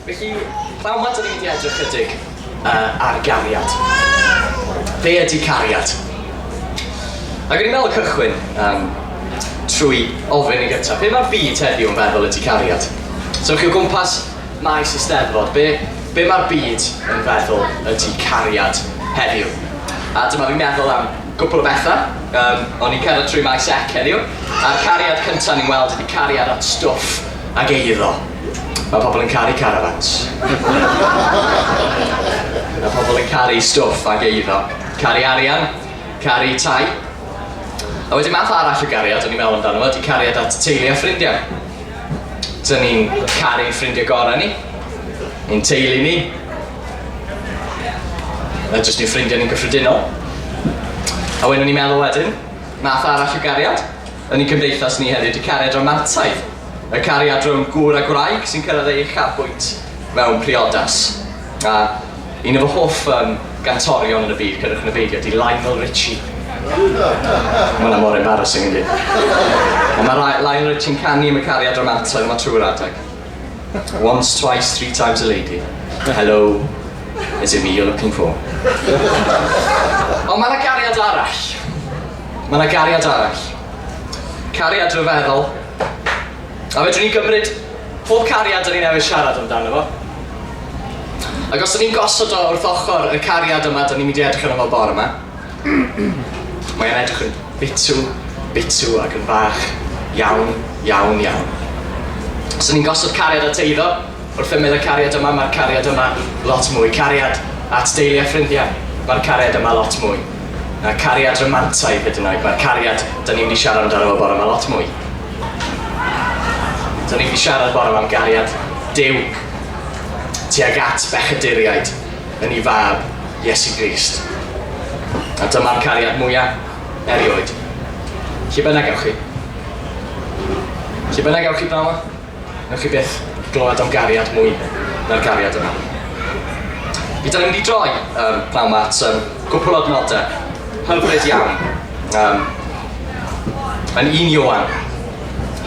Felly, pnawn yma, dyn ni'n mynd i edrych chydig ar gariad. Be ydy cariad? Ac yn i'n meddwl cychwyn trwy ofyn i gyntaf, be mae'r byd heddiw yn feddwl ydy cariad? So chi o gwmpas maes Eisteddfod, be mae'r byd yn feddwl ydy cariad heddiw? A dyma fi'n meddwl am gwbl o bethau, o'n i'n cerdded trwy maes ec heddiw, a'r cariad cyntaf ni'n weld ydy cariad at stwff ag eiddo. Mae pobl yn caru caravans. Mae pobl yn caru stwff ag eiddo. Caru arian, caru tai. A wedyn math arall o gariad, o'n i'n meddwl amdano fo, ydy cariad at teulu a ffrindiau. Dyn ni'n caru'n ffrindiau gorau ni, ein teulu ni, a jyst ni'n ffrindiau ni'n gyffredinol. A wedyn o'n i'n meddwl wedyn, math arall o gariad, yn ein cymdeithas ni heddiw ydy cariad romantaidd. Y cariad rhwng gŵr a gwraig sy'n cyrraedd ei uchafbwynt mewn priodas. A un o fy hoff gantorion yn y byd, cyrrwch yn y beidio, ydy Lionel Richie. Mae hwnna mor embarrassing yndi. Ond mae Lionel Richie'n canu am y cariad romantaidd yma trwy'r adeg. Once, twice, 3 times a lady. Hello, is it me you're looking for? Ond mae yna gariad arall. Mae yna gariad arall. Cariad rhyfeddol. A fedrwn ni gymryd pob cariad dyn ni newydd siarad amdano fo. Ac os dyn ni'n gosod o wrth ochr y cariad yma dyn ni'n mynd i edrych yno fel bore yma, mae'n edrych yn bitw ac yn fach iawn. Os dyn ni'n gosod cariad at eiddo, wrth ymwneud y cariad yma, mae'r cariad yma lot mwy. Cariad at deulu a ffrindiau, mae'r cariad yma lot mwy. A cariad romantaidd hyd yn oed, mae'r cariad dyn ni'n mynd i siarad amdano fo bore yma lot mwy. Dyn ni'n mynd i siarad bore yma am gariad Duw tuag at bechaduriaid yn ei fab Iesu Grist. A dyma'r cariad mwyaf erioed. Lle bynnag ewch chi? Lle bynnag ewch chi bnawn yma? Ewch chi byth glywed am gariad mwy na'r gariad yma. Fi dyn ni'n mynd i droi pnawn yma at gwbl o adnodau hyfryd iawn. Yn 1 Ioan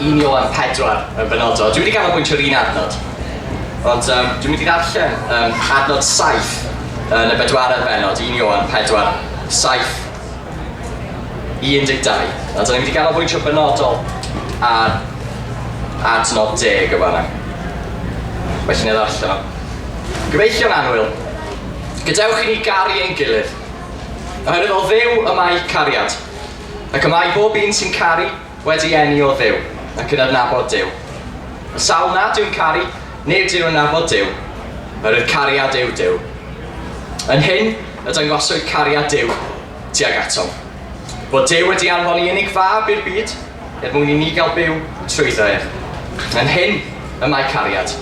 4 yn benodol. Dwi wedi ganolbwyntio'r un adnod. Ond dwi'n mynd i ddarllen adnod 7 yn y 4edd benod, 1 Ioan 4, 7 i 12. A dyn ni'n mynd i ganolbwyntio benodol ar adnod 10 o fanna. Felly ni ddarllen o. Gyfeillio'n annwyl, gadewch i ni garu ein gilydd. Oherwydd o Dduw y mae cariad, ac y mae bob un sy'n caru wedi eni o Dduw, ac yn adnabod Duw. Y sawl nad yw'n caru, nid yw'n adnabod Duw, oherwydd cariad yw Duw. Yn hyn, y dangoswyd cariad Duw tuag atom. Bod Duw wedi anfon i unig fab i'r byd, mwyn i ni gael byw trwyddo ef. Yn hyn, y mae cariad.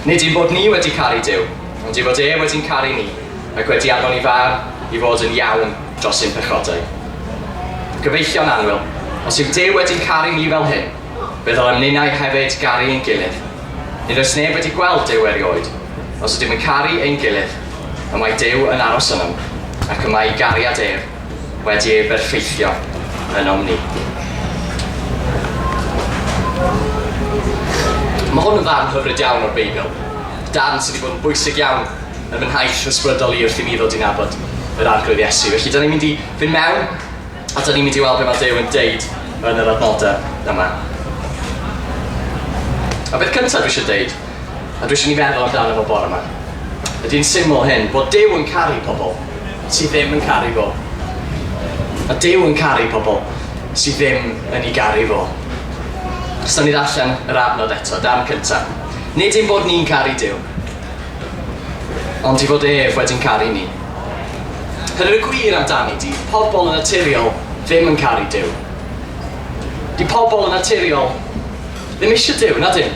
Nid yw bod ni wedi caru Duw, ond yw bod e wedi'n caru ni, ac wedi anfon i fab i fod yn iawn dros ein pechodau. Gyfeillio'n annwyl, os yw Duw wedi'n caru ni fel hyn, bydd o'n ninnau hefyd garu ein gilydd. Nid oes neb wedi gweld Duw erioed, os ydym yn caru ein gilydd, y mae Duw yn aros yno, ac y mae gariad ef wedi ei berffeithio ynom ni. Mae hwn yn ddarn hyfryd iawn o'r Beibl. Darn sydd wedi bod yn bwysig iawn yn fy nhaith ysbrydol i wrth i mi ddod i nabod yr arglwydd Iesu. Felly, dyn ni'n mynd i fynd mewn, a dyn ni'n mynd i weld be mae Duw yn deud yn yr adnodau yma. A beth cyntaf dwi eisiau deud, a dwi eisiau ni feddwl amdano fo bore yma, ydy'n syml hyn, bod Duw yn caru pobl sydd ddim yn caru fo. A Duw yn caru pobl sydd ddim yn ei garu fo. Os da ni ddarllen yr adnod eto, darn cyntaf. Nid ein bod ni'n caru Duw, ond i fod ef wedi'n caru ni. Hynny'r gwir amdani, di pobl yn naturiol ddim yn caru Duw. Di pobl yn naturiol ddim eisiau Duw, na dyn.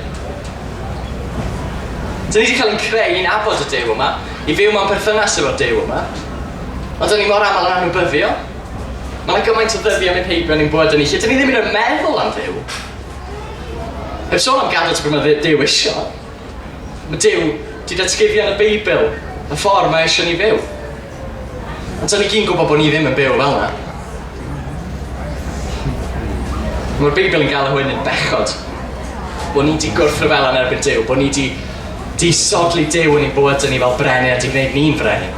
Dyn ni wedi cael ein creu i'n abod y Duw yma, i fyw mewn perthynas efo'r Duw yma, ond dyn ni mor aml yn anwybyddio. Mae yna gymaint o ddyddiau mewn heibio ni'n bod yn ni, lle dyn ni ddim yn meddwl am Dduw. Heb sôn am gadael ti beth mae Duw isio. Mae Duw wedi datguddio yn y Beibl y ffordd mae eisiau ni fyw. Ond dyn ni gyd yn gwybod bod ni ddim yn byw fel yna. Mae'r Beibl yn gael y hwn yn bechod. Bod ni wedi gwrthryfel yn erbyn Duw, bod ni wedi Di sodli Duw yn ei bod yn ni fel brenin a di gwneud ni'n frenin.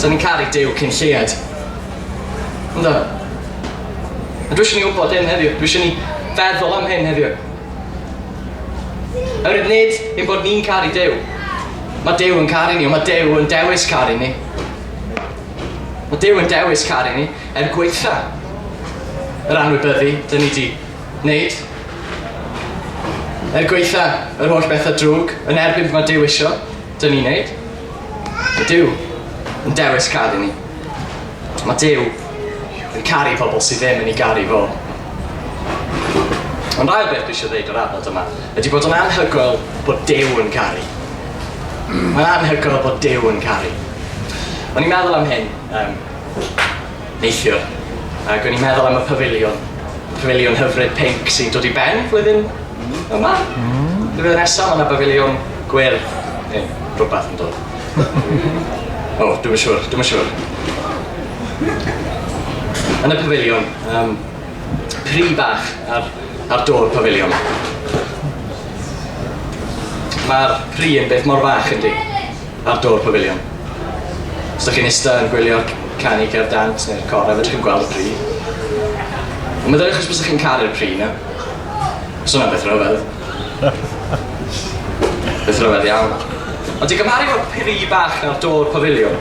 So ni'n caru Duw cyn lleid. Ynddo? A dwi eisiau ni wybod hyn heddiw, dwi eisiau ni feddwl am hyn heddiw. Oherwydd nid ein bod ni'n caru Duw. Mae Duw yn caru ni, ond mae Duw yn dewis caru ni. Mae Duw yn dewis caru ni gweitha yr anwybyddu dyn ni wedi wneud. Gweitha yr holl bethau drwg yn erbyn mae Duw isio dyn ni'n wneud. Mae Duw yn dewis caru ni. Mae Duw yn caru pobl sydd ddim yn ei garu fo. Ond ail beth dwi eisiau dweud o'r adnod yma ydy bod yn anhygoel bod Duw yn caru. Mae'n anhygoel bod Duw yn caru. O'n i'n meddwl am hyn neithiwr, ac o'n i'n meddwl am y pafiliwn hyfryd pink sy'n dod i ben flwyddyn yma. Flwyddyn nesaf, mae yna pafiliwn gwyrdd, neu rhywbeth yn dod. O, dwi'm yn siwr. Yn y pafiliwn, pri bach ar dôr pafiliwn. Mae'r pri yn beth mor fach yndi, ar dôr pafiliwn. Os ydych chi'n ista yn gwylio canu cer dant neu'r cor, fedrwch chi'n gweld y pri. Ond meddylwch os bysych chi'n caru'r pri na. Os hwnna'n beth rhyfedd. Beth rhyfedd iawn. Ond i gymharu fo'r pri bach ar dôr pafiliwn,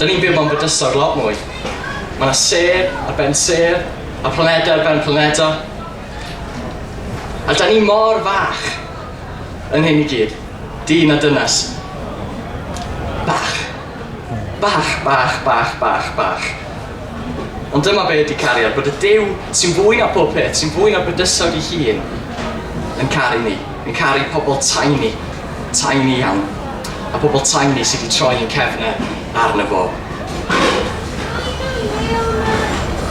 da ni'n byw mewn bydysawd lot mwy. Mae yna sêr ar ben sêr, a planedau ar ben planedau. A da ni mor fach yn hyn i gyd. Dyn a dynas. Bach. Ond dyma be ydi cariad, bod y Duw sy'n fwy na pob peth, sy'n fwy na bydysawd ei hun, yn caru ni, yn caru pobl tiny iawn, a pobl tiny sydd wedi troi yn cefnau arno fo.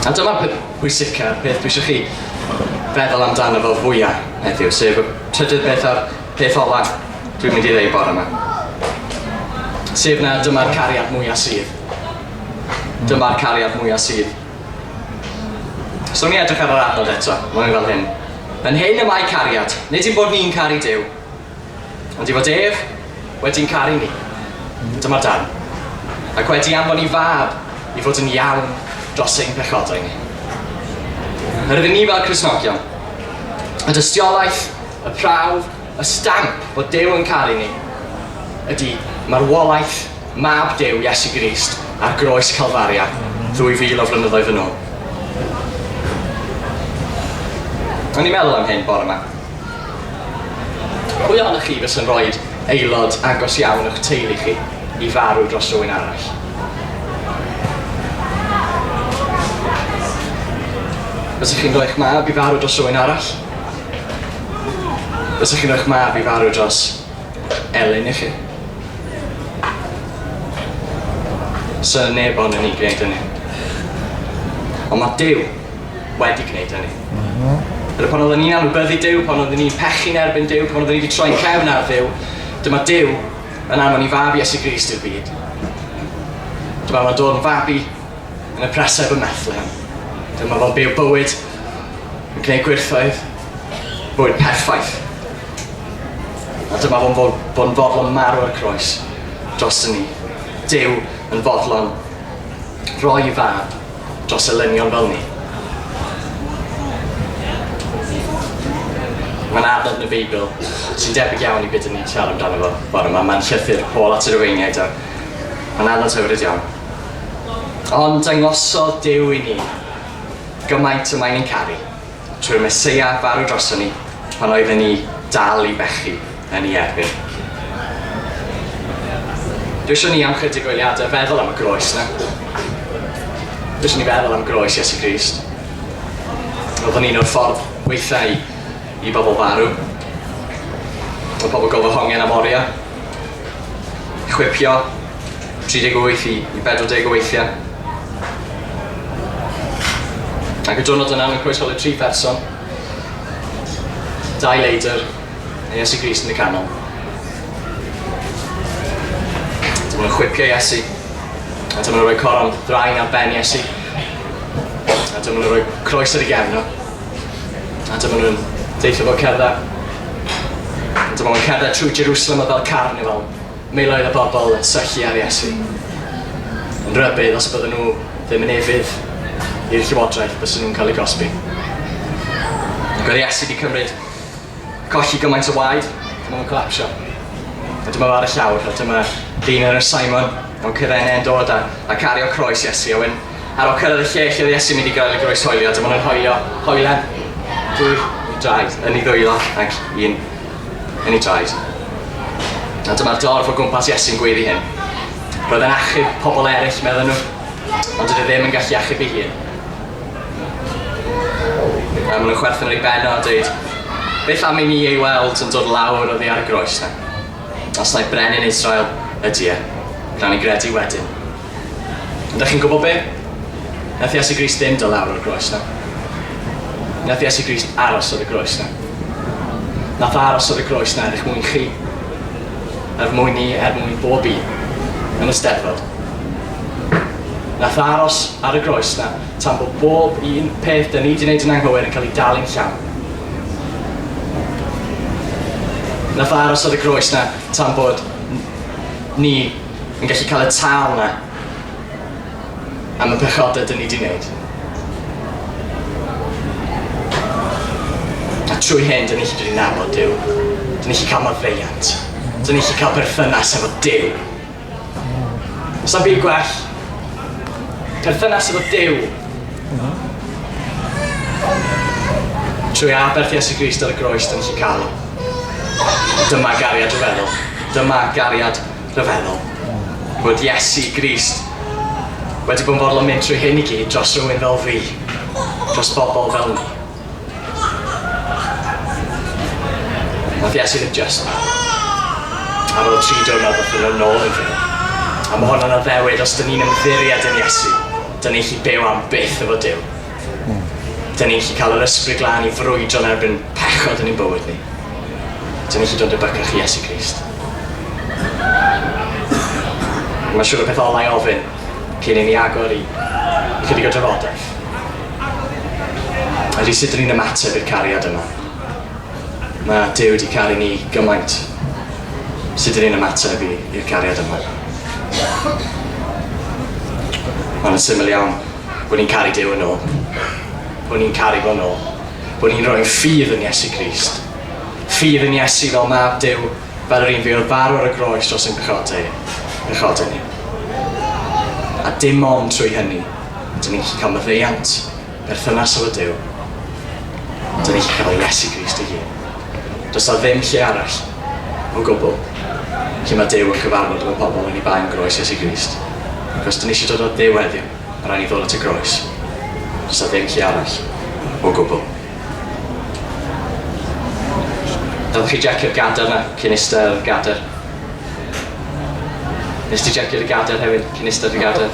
A dyma'r peth pwysica, peth dwi eisiau chi feddwl amdano fo fwyaf heddiw, sef y trydydd beth a'r peth ola dwi'n mynd i ddweud bore yma. Sef na dyma'r cariad mwyaf sydd. Dyma'r cariad mwyaf sydd. So ni edrych ar yr adnod eto, mae'n fel hyn. Yn hyn y mae cariad, nid i'n bod ni'n caru Duw, ond i fod ef wedi'n caru ni. Dyma'r darn. Ac wedi anfon i fab i fod yn iawn dros ein pechodau ni. Yr ydyn ni fel Cristnogion, y dystiolaeth, y prawf, y stamp bod Duw yn caru ni, ydy marwolaeth mab Duw Iesu Grist ar groes Calfaria 2000 o flynyddoedd yn ôl. O'n i'n meddwl am hyn bore yma. Pwy ohonoch chi fys yn rhoi aelod agos iawn o'ch teulu chi i farw dros rhywun arall? Fysych chi'n rhoi'ch mab i farw dros rhywun arall? Fysych chi'n rhoi'ch mab i farw dros Elin i chi? So neb ond yn ni gwneud hynny. Ond mae Duw wedi gwneud hynny. Pan oedden ni'n anwybyddu Duw, pan oedden ni'n pechu'n erbyn Duw, pan oedden ni wedi troi'n cefn ar Duw, dyma Duw yn anfon i fab Iesu Grist i'r byd. Dyma fo'n dod yn fabi yn y presef y Methlehem. Dyma fo'n byw bywyd yn gwneud gwirthoedd, bywyd perffaith. A dyma fo'n bod yn fodlon marw ar croes dros ni. Duw yn fodlon rhoi i fab dros elynion fel ni. Mae'n adnod yn y Beibl sy'n debyg iawn i beth ni'n siarad amdano fo bore yma. Mae'n llythyr Paul at yr Rufeiniaid a mae'n adnod hyfryd iawn. Ond dangosodd Duw i ni gymaint y mae'n ein caru trwy'r Meseia farw droson ni pan oedden ni dal i bechu yn ei erbyn. Dwi eisiau ni am chydig o eiliadau feddwl am y groes na. Dwi eisiau ni feddwl am groes Iesu Grist. Oedden ni'n o'r ffordd weithiau i bobl farw. Oedd pobl gofod hongen am oria. Chwipio 38 i 40 o weithiau. Ac y diwrnod yna yn croesoli 3 person. 2 leidr a Iesu Grist yn y canol. Dyma nhw'n chwipio Iesu. A dyma nhw'n rhoi coron draen ar ben Iesu. A dyma nhw'n rhoi croes ar ei gefn nhw. A dyma nhw'n deithio fo cerdded. Dyma nhw'n cerdded trwy Jerusalem o fel carnifal. Miloedd o bobl yn sychu ar Iesu. Yn rybydd os bydden nhw ddim yn efydd i'r llywodraeth bys nhw'n cael eu gosbi. Ac oedd Iesu wedi cymryd colli gymaint o waed, dyma nhw'n colapsio. A dyma fo ar y llawr, a dyma dyn yn y Simon o'n cyfenau yn dod a cario croes Iesu. A wedyn ar ôl cyrraedd y lle lle oedd Iesu mynd i gael ei groes hoelio, dyma nhw'n hoelio hoelen, dwy, draed, yn ei ddwylo ac un yn ei draed. A dyma'r dorf o gwmpas Iesu'n gweiddi hyn. Roedd yn achub pobl eraill, meddyn nhw, ond dydw ddim yn gallu achub ei hun. A maen nhw'n chwerthin ar ei ben o a dweud, beth am i ni ei weld yn dod lawr oddi ar y groes na? Os na i brenin Israel ydy e, rhan i gredu wedyn. Ydych chi'n gwybod be? Nath Iesu Grist ddim dod lawr o'r groes na. Nath Iesu Grist aros o'r groes na. Nath aros o'r groes na er eich mwyn chi. Er mwyn ni, er mwyn bob un yn y Steddfod. Nath aros ar y groes na tan bod bob un peth da ni wedi gwneud yn anghywir yn cael ei dal yn llawn. Nath aros ar y groes na tan bod ni yn gallu cael y tal na am y pechodau da ni wedi gwneud. A trwy hyn, da ni wedi nabod Duw. Da ni wedi cael maddeuant. Da ni wedi cael perthynas efo Duw. Sa'n byd gwell. Perthynas efo Duw. Trwy aberth Iesu Grist ar y groes da ni wedi cael. Dyma gariad rhyfeddol. Dyma gariad rhyfeddol. Bod Iesu Grist wedi bod yn fodlon mynd trwy hyn i gyd dros rhywun fel fi. Dros bobl fel ni. Nath Iesu ddim just ma. Ar ôl 3 diwrnod oedd nhw'n nôl yn fyw. A mae hwnna'n addewid os dyn ni'n ymddiried yn Iesu, dyn ni'n gallu byw am byth efo Duw. Dyn ni'n gallu cael yr ysbryd glân i frwydro yn erbyn pechod yn ein bywyd ni. Dyn ni'n gallu dod y bycach i Iesu Grist. Mae'n siŵr o peth ola i ofyn cyn i ni agor i chydig o drafodaeth. Ydy sut dyn ni'n ymateb i'r cariad yma. Mae Duw wedi caru ni gymaint. Sut dyn ni'n ymateb i'r cariad yma. Mae'n syml iawn bod ni'n caru Duw yn ôl. Bod ni'n caru fo'n ôl. Bod ni'n rhoi'n ffydd yn Iesu Grist. Ffydd yn Iesu fel mab Duw, fel yr un fi oedd farw ar y groes dros ein pechodau ni. A dim ond trwy hynny, dyn ni'n gallu cael maddeuant, perthynas efo Duw. Dyn ni'n gallu cael Iesu Grist ei hun. Does na ddim lle arall, o gwbl, lle mae Duw yn cyfarfod efo pobl yn ei bain groes Iesu Grist. Ac os dyn ni eisiau dod o Duw heddiw, a rhaid ni ddod at y groes. Does na ddim lle arall, o gwbl. Dylech chi jecio'r gader na, cyn eistedd yr gader. Nes ti jecio'r gader hefyd, cyn eistedd y gader.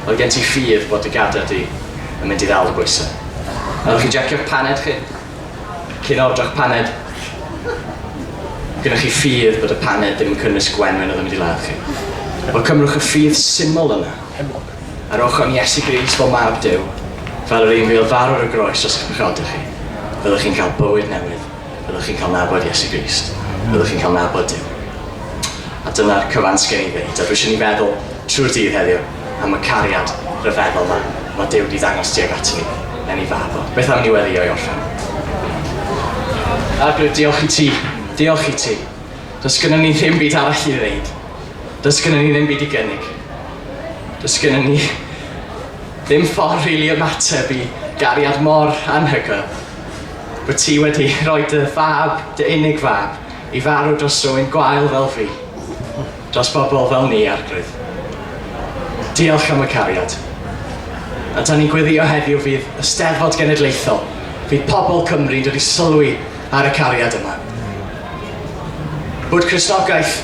Oedd gen ti ffydd bod y gader di yn mynd i ddal y bwysau. Dylech chi jecio'r paned chi, cyn odroch paned. Gynnwch chi ffydd bod y paned ddim yn cynnwys gwenwyn oedd yn mynd i ladd chi. Wel cymrwch y ffydd syml yna. Ar ochr Iesu Grist fel mab Duw, fel yr un fi oedd farw ar y groes dros eich pechodau chi. Fyddwch chi'n cael bywyd newydd. Fyddwch chi'n cael nabod Iesu Grist. Fyddwch chi'n cael nabod Duw. A dyna'r cyfansgen i ddeud. A dwi eisiau ni feddwl trwy'r dydd heddiw am y cariad rhyfeddol yma. Mae Duw wedi ddangos tuag ati ni. Yn ei fabod. Beth am ni weddio i orffen? Arglwydd, diolch i ti. Diolch i ti. Does gynnon ni ddim byd arall i ddeud. Does gynnon ni ddim byd i gynnig. Does gynnon ni ddim ffordd rili ymateb i gariad mor anhygoel. Bod ti wedi rhoi dy fab, dy unig fab, i farw dros rhywun gwael fel fi. Dros bobl fel ni, Arglwydd. Diolch am y cariad. A da ni'n gweddio heddiw fydd y Steddfod Genedlaethol. Fydd pobl Cymru'n dod i sylwi ar y cariad yma. Bod Cristnogaeth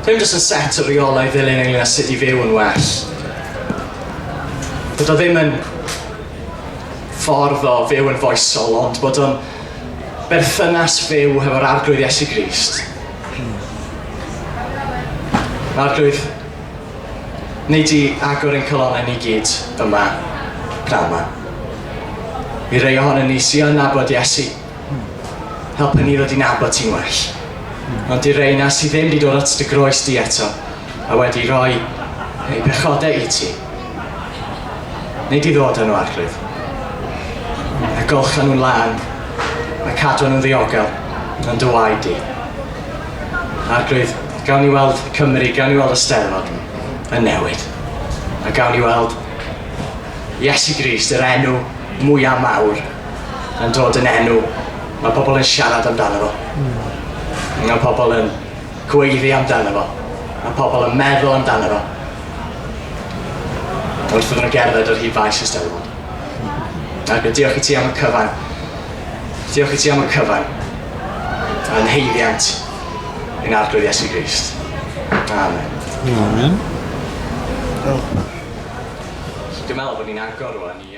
ddim jyst yn set o reolau ddilyn ynglyn â sut i fyw yn well. Bod o ddim yn ffordd o fyw yn foesol, ond bod o'n berthynas fyw hefo'r Arglwydd Iesu Grist. Arglwydd, nid i agor ein colonnau ni gyd yma, pnawn yma. I rei ohonon ni sy'n nabod Iesu, helpu ni ddod i nabod ti'n well. Ond i rei na sydd ddim wedi dod at dy groes di eto, a wedi rhoi eu pechodau i ti. Nid i ddod yn o arglwydd. A golcha nhw'n lan, a cadw nhw'n ddiogel yn dy waed di. Arglwydd, gawn ni weld Cymru, gawn ni weld y Steddfod yn newid. A gawn ni weld Iesu Grist, yr enw mwyaf mawr, yn dod yn enw. Mae pobl yn siarad amdano fo. Mae pobl yn gweiddi amdano fo. Mae pobl yn meddwl amdano fo. Wrth iddyn nhw gerdded o'r hyd faes y Steddfod. Ac diolch i ti am y cyfan. Diolch i ti am y cyfan. A'n heiddiant i'n arglwydd Iesu Grist. Amen. Amen. Dwi'n meddwl bod ni'n agor rwan i